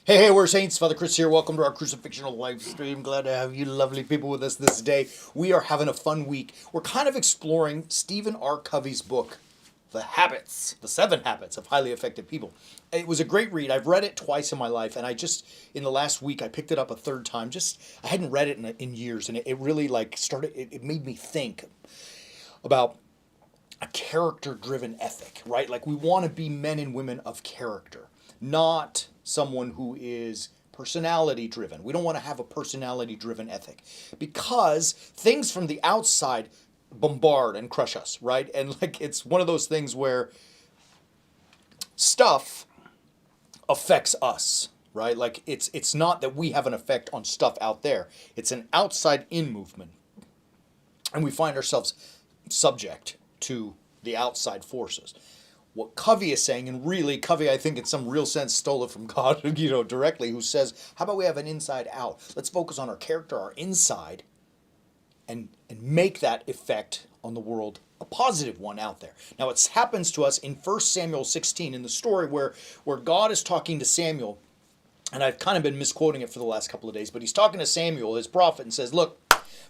Hey, we're Saints. Father Chris here. Welcome to our Crucifixional live stream. Glad to have you lovely people with us this day. We are having a fun week. We're kind of exploring Stephen Covey's book, The 7 Habits of Highly Effective People. It was a great read. I've read it twice in my life, and in the last week, I picked it up a third time. I hadn't read it in years, and it really it made me think about a character-driven ethic, right? Like we want to be men and women of character, not someone who is personality driven. We don't want to have a personality driven ethic because things from the outside bombard and crush us, right? And like it's one of those things where stuff affects us, right? Like it's not that we have an effect on stuff out there. It's an outside in movement. And we find ourselves subject to the outside forces. What Covey is saying, and really Covey, I think in some real sense stole it from God, directly, who says, how about we have an inside out? Let's focus on our character, our inside, and make that effect on the world a positive one out there. Now it happens to us in 1 Samuel 16 in the story where God is talking to Samuel, and I've kind of been misquoting it for the last couple of days, but he's talking to Samuel, his prophet, and says, look,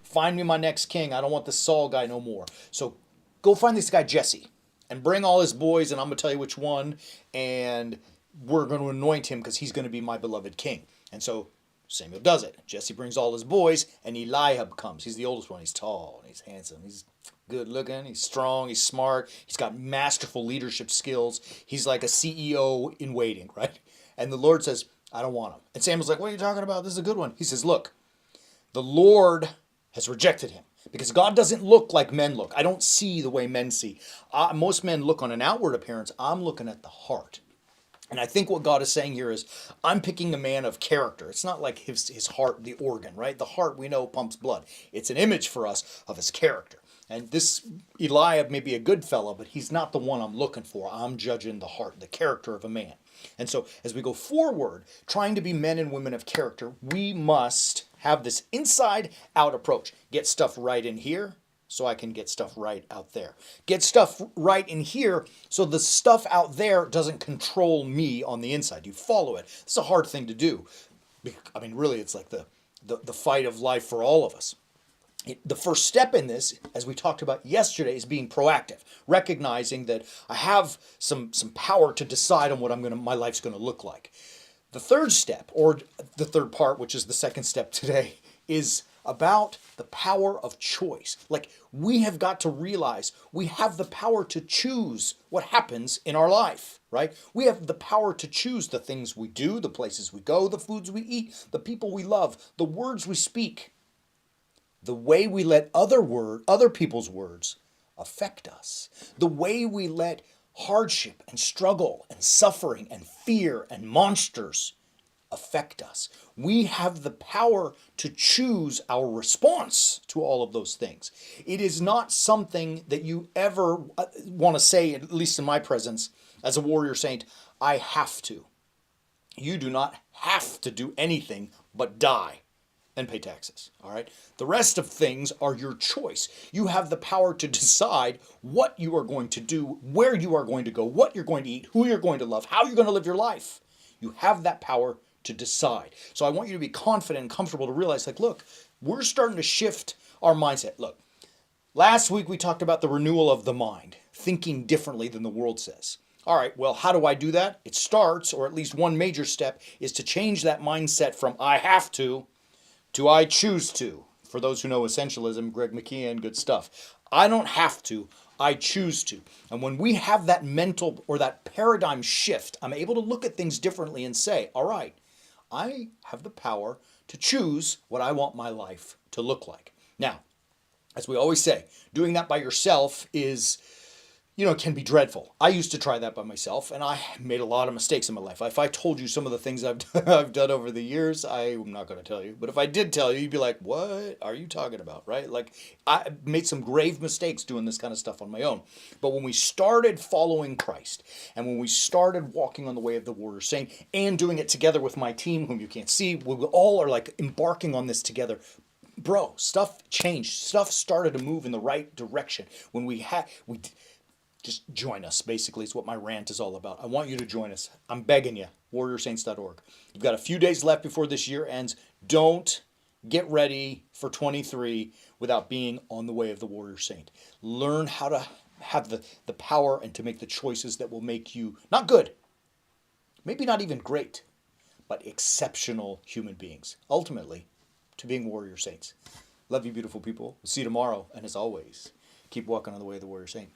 find me my next king. I don't want this Saul guy no more. So go find this guy Jesse and bring all his boys, and I'm going to tell you which one, and we're going to anoint him because he's going to be my beloved king. And so Samuel does it. Jesse brings all his boys, and Eliab comes. He's the oldest one. He's tall, and he's handsome. He's good looking. He's strong. He's smart. He's got masterful leadership skills. He's like a CEO in waiting, right? And the Lord says, I don't want him. And Samuel's like, what are you talking about? This is a good one. He says, look, the Lord has rejected him. Because God doesn't look like men look. I don't see the way men see. Most men look on an outward appearance. I'm looking at the heart. And I think what God is saying here is, I'm picking a man of character. It's not like his heart, the organ, right? The heart, we know, pumps blood. It's an image for us of his character. And this Eliab may be a good fellow, but he's not the one I'm looking for. I'm judging the heart, the character of a man. And so as we go forward, trying to be men and women of character, we must have this inside out approach. Get stuff right in here so I can get stuff right out there. Get stuff right in here so the stuff out there doesn't control me on the inside. You follow it. It's a hard thing to do. I mean, really, it's like the fight of life for all of us. The first step in this, as we talked about yesterday, is being proactive, recognizing that I have some power to decide on what my life's going to look like. The third step, or the third part, which is the second step today, is about the power of choice. Like, we have got to realize we have the power to choose what happens in our life, right? We have the power to choose the things we do, the places we go, the foods we eat, the people we love, the words we speak, the way we let other people's words affect us, the way we let hardship and struggle and suffering and fear and monsters affect us. We have the power to choose our response to all of those things. It is not something that you ever want to say, at least in my presence, as a warrior saint, I have to. You do not have to do anything but die and pay taxes, all right? The rest of things are your choice. You have the power to decide what you are going to do, where you are going to go, what you're going to eat, who you're going to love, how you're going to live your life. You have that power to decide. So I want you to be confident and comfortable to realize, like, look, we're starting to shift our mindset. Look, last week we talked about the renewal of the mind, thinking differently than the world says. All right, well, how do I do that? It starts, or at least one major step, is to change that mindset from I have to I choose to. For those who know essentialism, Greg McKeon, good stuff. I don't have to, I choose to. And when we have that mental or that paradigm shift, I'm able to look at things differently and say, all right, I have the power to choose what I want my life to look like. Now, as we always say, doing that by yourself is, can be dreadful. I used to try that by myself, and I made a lot of mistakes in my life. If I told you some of the things I've done over the years, I'm not going to tell you. But if I did tell you, you'd be like, what are you talking about, right? Like, I made some grave mistakes doing this kind of stuff on my own. But when we started following Christ, and when we started walking on the way of the warrior saint, and doing it together with my team, whom you can't see, we all are like embarking on this together. Bro, stuff changed. Stuff started to move in the right direction. When we just join us, basically, is what my rant is all about. I want you to join us. I'm begging you. warriorsaints.org. You've got a few days left before this year ends. Don't get ready for 23 without being on the way of the warrior saint. Learn how to have the power and to make the choices that will make you not good, maybe not even great, but exceptional human beings. Ultimately, to being warrior saints. Love you, beautiful people. We'll see you tomorrow. And as always, keep walking on the way of the warrior saint.